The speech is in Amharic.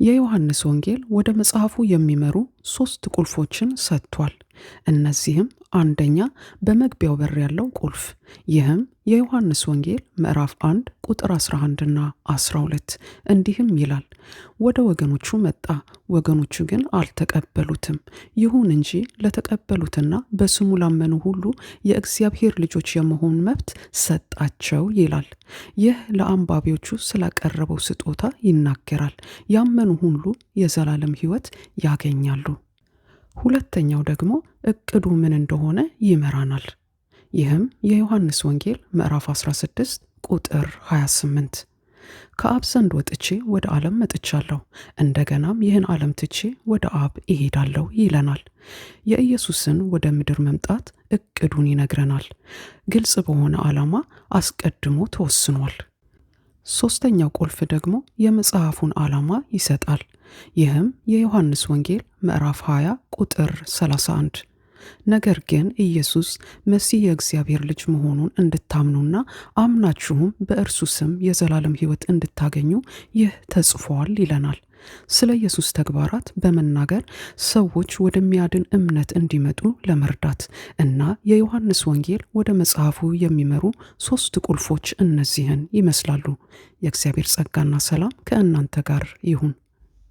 የዮሐንስ ወንጌል ወደ መጽሐፉ የሚመሩ 3 ቁልፎችን ሰጥቷል። እነዚህም አንደኛ በመግቢያው በር ያለው ቁልፍ፣ ይህም የዮሐንስ ወንጌል ምዕራፍ 1 ቁጥር 11 እና 12 እንዲህም ይላል፣ ወደ ወገኖቹ መጣ፣ ወገኖቹ ግን አልተቀበሉትም። ይሁን እንጂ ለተቀበሉትና በስሙ ላመኑ ሁሉ የእግዚአብሔር ልጆች የመሆን መብት ሰጣቸው ይላል። ይህ ለአንባቢዎቹ ስላቀረበው ስጦታ ይናገራል። ያመኑ ሁሉ የዘላለም ሕይወት ያገኛሉ። ሁለተኛው ደግሞ እቅዱ ምን እንደሆነ ይመራናል። ይህም የዮሐንስ ወንጌል ምዕራፍ 16 ቁጥር 28 ከአብ ዘንድ ወጥቼ ወደ ዓለም መጥቻለሁ፣ እንደገናም ይህን ዓለም ትቼ ወደ አብ እሄዳለሁ ይለናል። የኢየሱስን ወደ ምድር መምጣት እቅዱን ይነግረናል። ግልጽ በሆነ ዓላማ አስቀድሞ ተወስኗል። ሶስተኛው ቁልፍ ደግሞ የመጽሐፉን ዓላማ ይሰጣል። ይህም የዮሐንስ ወንጌል ምዕራፍ 20 ቁጥር 31 ነገር ግን ኢየሱስ መሲህ የእግዚአብሔር ልጅ መሆኑን እንድታምኑና አምናችሁም በእርሱ ስም የዘላለም ሕይወት እንድታገኙ ይህ ተጽፏል ይለናል። ስለ ኢየሱስ ተግባራት በመናገር ሰዎች ወደሚያድን እምነት እንዲመጡ ለመርዳት እና የዮሐንስ ወንጌል ወደ መጽሐፉ የሚመሩ 3 ቁልፎች እነዚህን ይመስላሉ። የእግዚአብሔር ጸጋና ሰላም ከእናንተ ጋር ይሁን።